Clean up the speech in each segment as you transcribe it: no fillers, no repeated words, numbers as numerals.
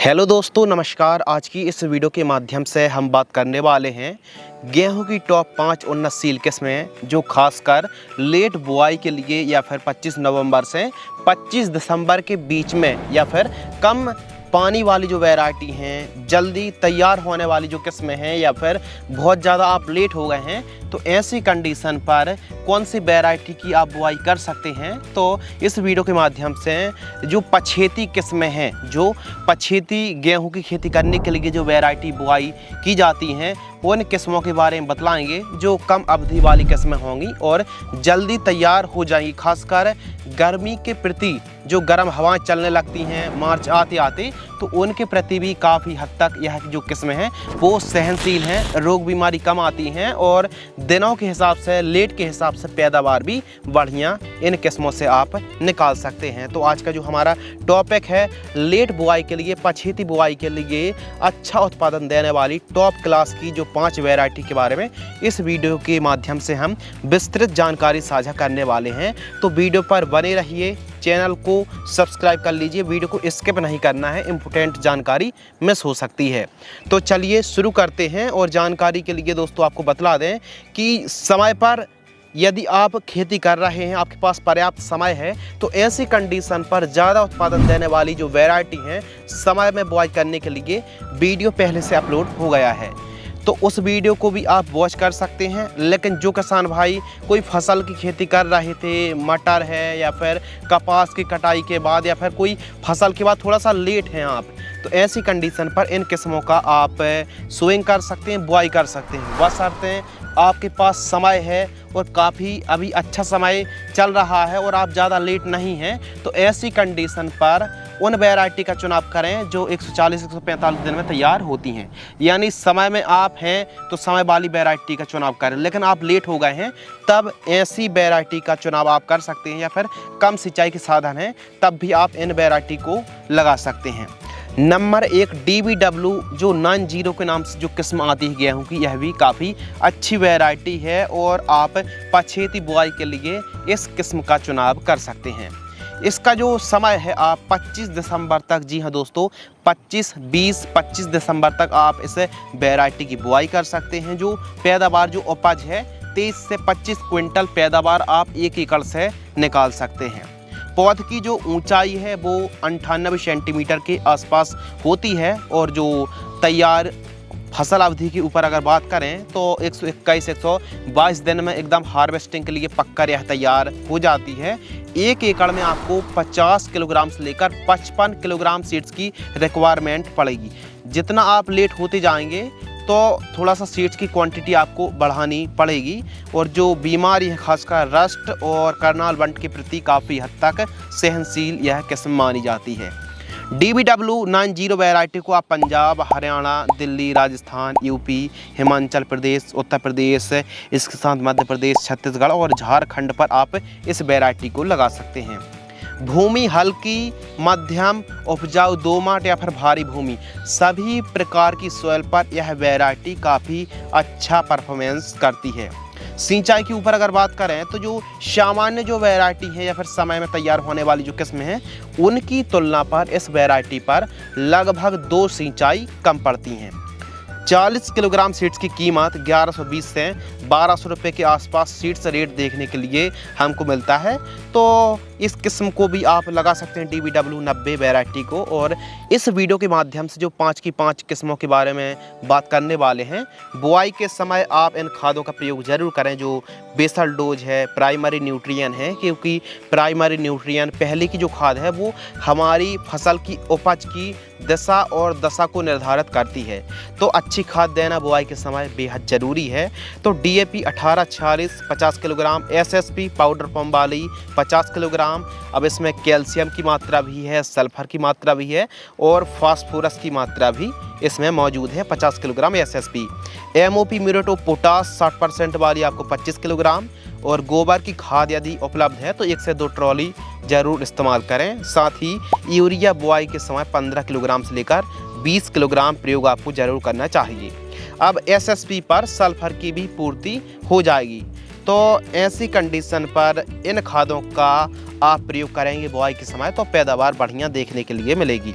Hello दोस्तों, नमस्कार। आज की इस वीडियो के माध्यम से हम बात करने वाले हैं गेहूं की टॉप 5 उन्नतशील किस्में जो खासकर लेट बुआई के लिए या फिर 25 नवंबर से 25 दिसंबर के बीच में या फिर कम पानी वाली जो वैरायटी हैं, जल्दी तैयार होने वाली जो किस्में हैं या फिर बहुत ज़्यादा आप लेट हो गए हैं, तो ऐसी कंडीशन पर कौन सी वैरायटी की आप बुआई कर सकते हैं। तो इस वीडियो के माध्यम से जो पछेती किस्में हैं, जो पछेती गेहूं की खेती करने के लिए जो वैरायटी बुआई की जाती हैं, उन किस्मों के बारे में बतलाएंगे जो कम अवधि वाली किस्में होंगी और जल्दी तैयार हो जाएंगी। खासकर गर्मी के प्रति जो गर्म हवाएं चलने लगती हैं मार्च आते आते, तो उनके प्रति भी काफ़ी हद तक यह जो किस्में हैं वो सहनशील हैं, रोग बीमारी कम आती हैं और दिनों के हिसाब से, लेट के हिसाब से पैदावार भी बढ़िया इन किस्मों से आप निकाल सकते हैं। तो आज का जो हमारा टॉपिक है, लेट बुआई के लिए, पछेती बुआई के लिए अच्छा उत्पादन देने वाली टॉप क्लास की जो 5 वैरायटी के बारे में इस वीडियो के माध्यम से हम विस्तृत जानकारी साझा करने वाले हैं। तो वीडियो पर बने रहिए, चैनल को सब्सक्राइब कर लीजिए, वीडियो को स्किप नहीं करना है, इंपॉर्टेंट जानकारी मिस हो सकती है। तो चलिए शुरू करते हैं। और जानकारी के लिए दोस्तों आपको बतला दें कि समय पर यदि आप खेती कर रहे हैं, आपके पास पर्याप्त समय है, तो ऐसी कंडीशन पर ज़्यादा उत्पादन देने वाली जो वैरायटी हैं, समय में बुआई करने के लिए वीडियो पहले से अपलोड हो गया है, तो उस वीडियो को भी आप वॉच कर सकते हैं। लेकिन जो किसान भाई कोई फसल की खेती कर रहे थे, मटर है या फिर कपास की कटाई के बाद या फिर कोई फसल के बाद थोड़ा सा लेट हैं आप, तो ऐसी कंडीशन पर इन किस्मों का आप सोइंग कर सकते हैं, बुआई कर सकते हैं। बशर्ते आपके पास समय है और काफ़ी अभी अच्छा समय चल रहा है और आप ज़्यादा लेट नहीं हैं, तो ऐसी कंडीशन पर उन वैरायटी का चुनाव करें जो 140-145 दिन में तैयार होती हैं। यानी समय में आप हैं तो समय वाली वैरायटी का चुनाव करें, लेकिन आप लेट हो गए हैं तब ऐसी वैरायटी का चुनाव आप कर सकते हैं, या फिर कम सिंचाई के साधन हैं तब भी आप इन वैरायटी को लगा सकते हैं। नंबर 1 DBW जो 90 के नाम से जो किस्म आती है गेहूं की, यह भी काफ़ी अच्छी वैरायटी है और आप पछेती बुआई के लिए इस किस्म का चुनाव कर सकते हैं। इसका जो समय है आप 25 दिसंबर तक, जी हाँ दोस्तों, 25 दिसंबर तक आप इस वैरायटी की बुआई कर सकते हैं। जो पैदावार, जो उपज है, 23 से 25 क्विंटल पैदावार आप 1 एकड़ से निकाल सकते हैं। पौध की जो ऊंचाई है वो 98 सेंटीमीटर के आसपास होती है और जो तैयार फसल अवधि के ऊपर अगर बात करें तो 121-122 दिन में एकदम हार्वेस्टिंग के लिए पक्का यह तैयार हो जाती है। 1 एकड़ में आपको 50 किलोग्राम से लेकर 55 किलोग्राम सीड्स की रिक्वायरमेंट पड़ेगी। जितना आप लेट होते जाएंगे तो थोड़ा सा सीड्स की क्वांटिटी आपको बढ़ानी पड़ेगी। और जो बीमारी है, खासकर रस्ट और करनाल बंट के प्रति काफ़ी हद तक सहनशील यह किस्म मानी जाती है। DBW 90 वैरायटी को आप पंजाब, हरियाणा, दिल्ली, राजस्थान, यूपी, हिमाचल प्रदेश, उत्तर प्रदेश, इसके साथ मध्य प्रदेश, छत्तीसगढ़ और झारखंड पर आप इस वैरायटी को लगा सकते हैं। भूमि हल्की, मध्यम, उपजाऊ, दोमट या फिर भारी भूमि, सभी प्रकार की सॉइल पर यह वैरायटी काफ़ी अच्छा परफॉर्मेंस करती है। सिंचाई के ऊपर अगर बात करें तो जो सामान्य जो वैरायटी है या फिर समय में तैयार होने वाली जो किस्में हैं, उनकी तुलना पर इस वैरायटी पर लगभग 2 सिंचाई कम पड़ती हैं। 40 किलोग्राम सीड्स की कीमत 1120 से 1200 रुपये के आसपास सीड्स रेट देखने के लिए हमको मिलता है। तो इस किस्म को भी आप लगा सकते हैं, DBW 90 वैरायटी को। और इस वीडियो के माध्यम से जो 5 की 5 किस्मों के बारे में बात करने वाले हैं, बुआई के समय आप इन खादों का प्रयोग ज़रूर करें जो बेसल डोज है, प्राइमरी न्यूट्रिएंट है, क्योंकि प्राइमरी न्यूट्रिएंट पहले की जो खाद है वो हमारी फसल की उपज की दिशा और दशा को निर्धारित करती है। तो अच्छी खाद देना बुआई के समय बेहद ज़रूरी है। तो DAP 18-46 50 kilogram, SSP powder form वाली 50 किलोग्राम। अब इसमें कैल्शियम की मात्रा भी है, सल्फर की मात्रा भी है और फास्फोरस की मात्रा भी इसमें मौजूद है, 50 kilogram SSP। MOP muriate of potash 60% वाली आपको 25 किलोग्राम। और गोबर की खाद यदि उपलब्ध है तो 1 से 2 ट्रॉली ज़रूर इस्तेमाल करें। साथ ही यूरिया बुआई के समय 15 किलोग्राम से लेकर 20 किलोग्राम प्रयोग आपको ज़रूर करना चाहिए। अब SSP पर सल्फर की भी पूर्ति हो जाएगी। तो ऐसी कंडीशन पर इन खादों का आप प्रयोग करेंगे बुआई के समय तो पैदावार बढ़िया देखने के लिए मिलेगी।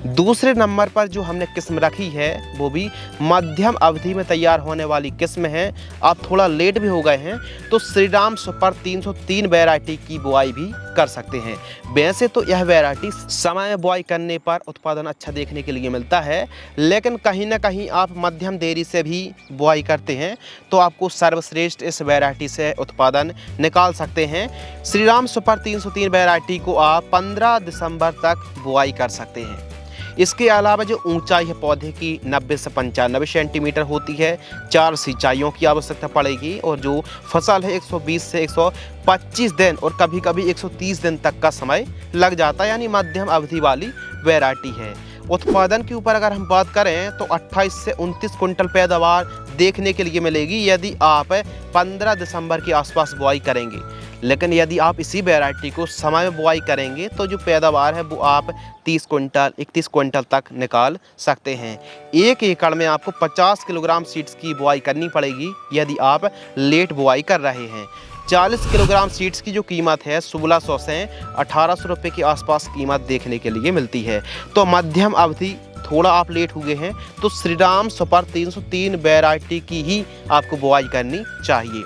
दूसरे नंबर पर जो हमने किस्म रखी है वो भी मध्यम अवधि में तैयार होने वाली किस्म है। आप थोड़ा लेट भी हो गए हैं तो श्रीराम सुपर 303 वैरायटी की बुआई भी कर सकते हैं। वैसे तो यह वैरायटी समय में बुआई करने पर उत्पादन अच्छा देखने के लिए मिलता है, लेकिन कहीं ना कहीं आप मध्यम देरी से भी बुआई करते हैं तो आपको सर्वश्रेष्ठ इस वैरायटी से उत्पादन निकाल सकते हैं। श्रीराम सुपर 303 वैरायटी को आप 15 दिसंबर तक बुआई कर सकते हैं। इसके अलावा जो ऊंचाई है पौधे की 90 से 95 सेंटीमीटर होती है। 4 सिंचाइयों की आवश्यकता पड़ेगी और जो फसल है 120 से 125 दिन और कभी कभी 130 दिन तक का समय लग जाता है, यानी मध्यम अवधि वाली वैरायटी है। उत्पादन के ऊपर अगर हम बात करें तो 28 से 29 कुंटल पैदावार देखने के लिए मिलेगी यदि आप 15 दिसंबर के आसपास बुआई करेंगे। लेकिन यदि आप इसी वैरायटी को समय में बुआई करेंगे तो जो पैदावार है वो आप 30 कुंटल 31 कुंटल तक निकाल सकते हैं। 1 एकड़ में आपको 50 किलोग्राम सीड्स की बुआई करनी पड़ेगी यदि आप लेट बुआई कर रहे हैं। 40 किलोग्राम सीड्स की जो कीमत है 1600 से 1800 रुपये के आसपास कीमत देखने के लिए मिलती है। तो मध्यम अवधि थोड़ा आप लेट हुए हैं तो श्रीराम सुपर 303 वैरायटी की ही आपको बुआई करनी चाहिए।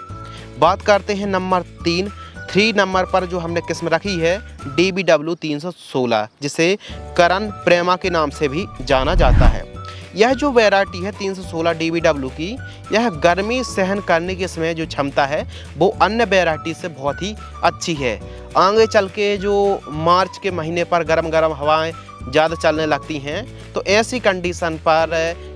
बात करते हैं नंबर 3 नंबर पर जो हमने किस्म रखी है DBW 316, जिसे करण प्रेमा के नाम से भी जाना जाता है। यह जो वैरायटी है 316 DBW की, यह गर्मी सहन करने के समय जो क्षमता है वो अन्य वैरायटी से बहुत ही अच्छी है। आगे चल के जो मार्च के महीने पर गर्म गर्म हवाएं ज़्यादा चलने लगती हैं तो ऐसी कंडीशन पर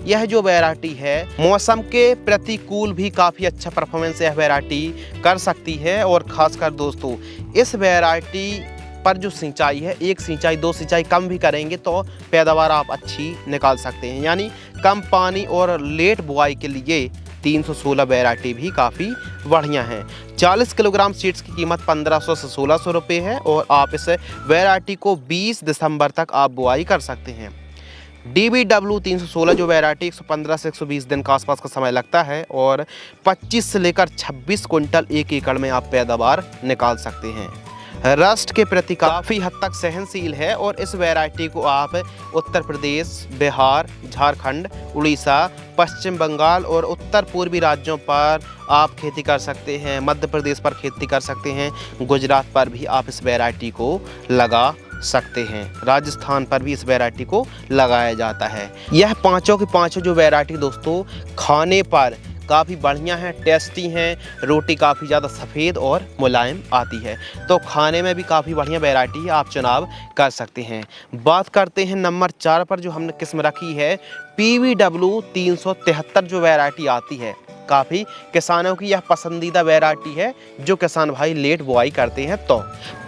यह जो वैरायटी है मौसम के प्रतिकूल भी काफ़ी अच्छा परफॉर्मेंस यह वैरायटी कर सकती है। और ख़ासकर दोस्तों इस वैरायटी पर जो सिंचाई है 1 सिंचाई 2 सिंचाई कम भी करेंगे तो पैदावार आप अच्छी निकाल सकते हैं। यानी कम पानी और लेट बुआई के लिए 316 वैरायटी भी काफ़ी बढ़िया है। 40 किलोग्राम सीड्स की कीमत 1500 से 1600 रुपये है और आप इस वैरायटी को 20 दिसंबर तक आप बुआई कर सकते हैं। DBW 316 जो वैरायटी 115 से 120 दिन का आसपास का समय लगता है और 25 से लेकर 26 कुंटल 1 एकड़ में आप पैदावार निकाल सकते हैं। रस्ट के प्रति काफ़ी हद तक सहनशील है और इस वैरायटी को आप उत्तर प्रदेश, बिहार, झारखंड, उड़ीसा, पश्चिम बंगाल और उत्तर पूर्वी राज्यों पर आप खेती कर सकते हैं। मध्य प्रदेश पर खेती कर सकते हैं। गुजरात पर भी आप इस वैरायटी को लगा सकते हैं। राजस्थान पर भी इस वैरायटी को लगाया जाता है। यह पांचों की पांचों जो वैरायटी दोस्तों खाने पर काफ़ी बढ़िया हैं, टेस्टी हैं। रोटी काफ़ी ज़्यादा सफ़ेद और मुलायम आती है तो खाने में भी काफ़ी बढ़िया वैरायटी है, आप चुनाव कर सकते हैं। बात करते हैं नंबर 4 पर जो हमने किस्म रखी है PBW 373 जो वैरायटी आती है। काफ़ी किसानों की यह पसंदीदा वैरायटी है जो किसान भाई लेट बुआई करते हैं। तो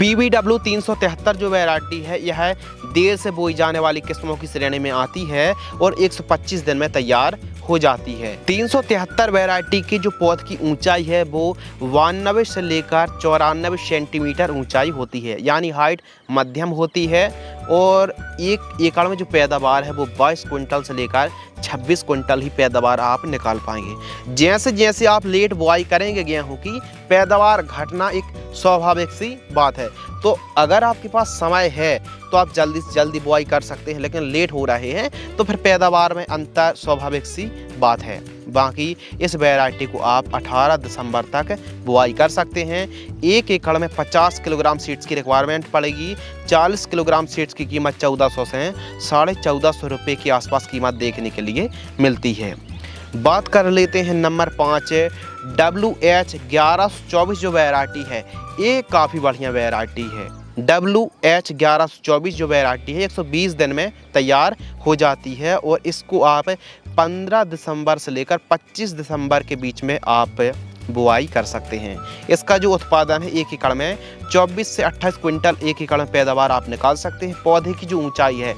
PBW 373 जो वैरायटी है यह देर से बोई जाने वाली किस्मों की श्रेणी में आती है और 125 दिन में तैयार हो जाती है। 373 वैरायटी की जो पौध की ऊंचाई है वो 92 से लेकर 94 सेंटीमीटर ऊंचाई होती है, यानी हाइट मध्यम होती है। और 1 एकड़ में जो पैदावार है वो 22 कुंटल से लेकर 26 कुंटल ही पैदावार आप निकाल पाएंगे। जैसे जैसे आप लेट बुआई करेंगे गेहूं की, पैदावार घटना एक स्वाभाविक सी बात है। तो अगर आपके पास समय है तो आप जल्दी से जल्दी बुआई कर सकते हैं, लेकिन लेट हो रहे हैं तो फिर पैदावार में अंतर स्वाभाविक सी बात है। बाकी इस वैरायटी को आप 18 दिसंबर तक बुआई कर सकते हैं। 1 एकड़ में 50 किलोग्राम सीड्स की रिक्वायरमेंट पड़ेगी। 40 किलोग्राम सीड्स की कीमत 1400 से 1450 रुपये के आसपास कीमत देखने के लिए मिलती है। बात कर लेते हैं नंबर 5 WH 1124 जो वैरायटी है, ये काफ़ी बढ़िया वैरायटी है। WH 1124 जो वैरायटी है 120 दिन में तैयार हो जाती है और इसको आप 15 दिसंबर से लेकर 25 दिसंबर के बीच में आप बुआई कर सकते हैं। इसका जो उत्पादन है 1 एकड़ में 24 से 28 क्विंटल 1 एकड़ में पैदावार आप निकाल सकते हैं। पौधे की जो ऊंचाई है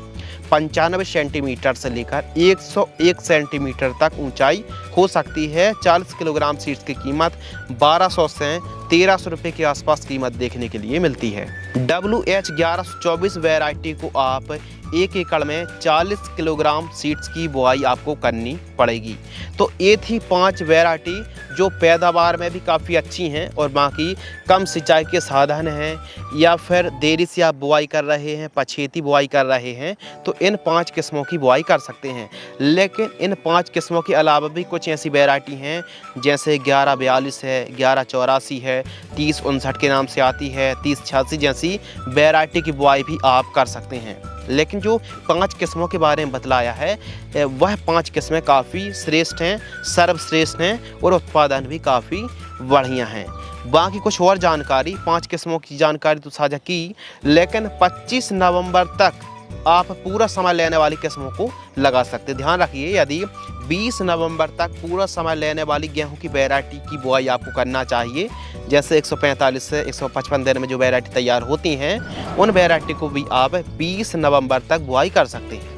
95 सेंटीमीटर से लेकर 101 सेंटीमीटर तक ऊंचाई हो सकती है। 40 किलोग्राम सीड्स की कीमत 1200 से 1300 रुपये के आसपास कीमत देखने के लिए मिलती है। WH 1124 वैरायटी को आप 1 एकड़ में 40 किलोग्राम सीड्स की बुआई आपको करनी पड़ेगी। तो ये थी 5 वैरायटी जो पैदावार में भी काफ़ी अच्छी हैं और बाकी कम सिंचाई के साधन हैं या फिर देरी से आप बुआई कर रहे हैं, पछेती बुआई कर रहे हैं, तो इन 5 किस्मों की बुआई कर सकते हैं। लेकिन इन 5 किस्मों के अलावा भी कुछ ऐसी वैरायटी हैं जैसे 1142 है, 1184 है, 3059 के नाम से आती है, 3086 जैसी वैरायटी की बुआई भी आप कर सकते हैं। लेकिन जो 5 किस्मों के बारे में बतलाया है वह 5 किस्में काफ़ी श्रेष्ठ हैं, सर्वश्रेष्ठ हैं और उत्पादन भी काफ़ी बढ़िया हैं। बाकी कुछ और जानकारी, 5 किस्मों की जानकारी तो साझा की, लेकिन 25 नवंबर तक आप पूरा समय लेने वाली किस्मों को लगा सकते हैं। ध्यान रखिए, यदि 20 नवंबर तक पूरा समय लेने वाली गेहूं की वैरायटी की बुआई आपको करना चाहिए, जैसे 145 से 155 दिन में जो वैरायटी तैयार होती हैं, उन वैरायटी को भी आप 20 नवंबर तक बुआई कर सकते हैं।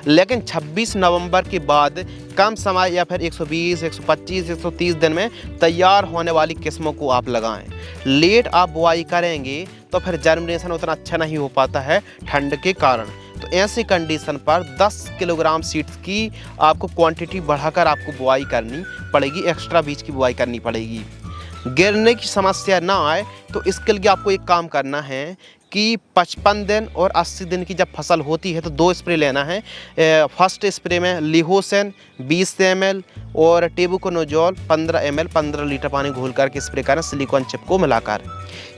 लेकिन 26 नवंबर के बाद कम समय या फिर 120, 125, 130 दिन में तैयार होने वाली किस्मों को आप लगाएं। लेट आप बुआई करेंगे तो फिर जर्मिनेशन उतना अच्छा नहीं हो पाता है ठंड के कारण। तो ऐसी कंडीशन पर 10 किलोग्राम सीड्स की आपको क्वांटिटी बढ़ाकर आपको बुआई करनी पड़ेगी, एक्स्ट्रा बीज की बुआई करनी पड़ेगी। गिरने की समस्या ना आए तो इसके लिए आपको एक काम करना है कि 55 दिन और 80 दिन की जब फसल होती है तो 2 स्प्रे लेना है। फर्स्ट स्प्रे में लिहोसेन 20 ml और टेबुकोनोजोल 15 ml 15 लीटर पानी घोल करके स्प्रे करें सिलिकॉन चिप को मिलाकर।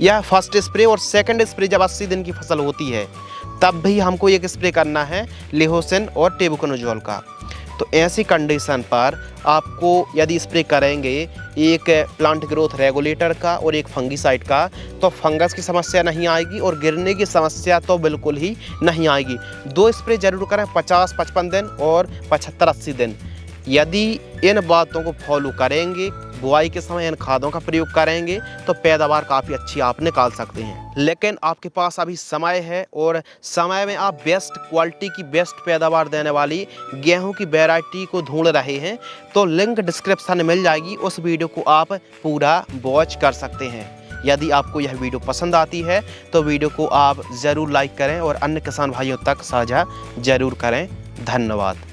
यह फर्स्ट स्प्रे। और सेकंड स्प्रे जब 80 दिन की फसल होती है तब भी हमको एक स्प्रे करना है लिहोसेन और टेबुकोनोजोल का। तो ऐसी कंडीशन पर आपको यदि स्प्रे करेंगे एक प्लांट ग्रोथ रेगुलेटर का और एक फंगीसाइड का, तो फंगस की समस्या नहीं आएगी और गिरने की समस्या तो बिल्कुल ही नहीं आएगी। 2 स्प्रे जरूर करें, 50-55 दिन और 75-80 दिन। यदि इन बातों को फॉलो करेंगे, बुआई के समय इन खादों का प्रयोग करेंगे, तो पैदावार काफ़ी अच्छी आप निकाल सकते हैं। लेकिन आपके पास अभी समय है और समय में आप बेस्ट क्वालिटी की बेस्ट पैदावार देने वाली गेहूं की वैरायटी को ढूंढ रहे हैं, तो लिंक डिस्क्रिप्शन में मिल जाएगी, उस वीडियो को आप पूरा वॉच कर सकते हैं। यदि आपको यह वीडियो पसंद आती है तो वीडियो को आप ज़रूर लाइक करें और अन्य किसान भाइयों तक साझा ज़रूर करें। धन्यवाद।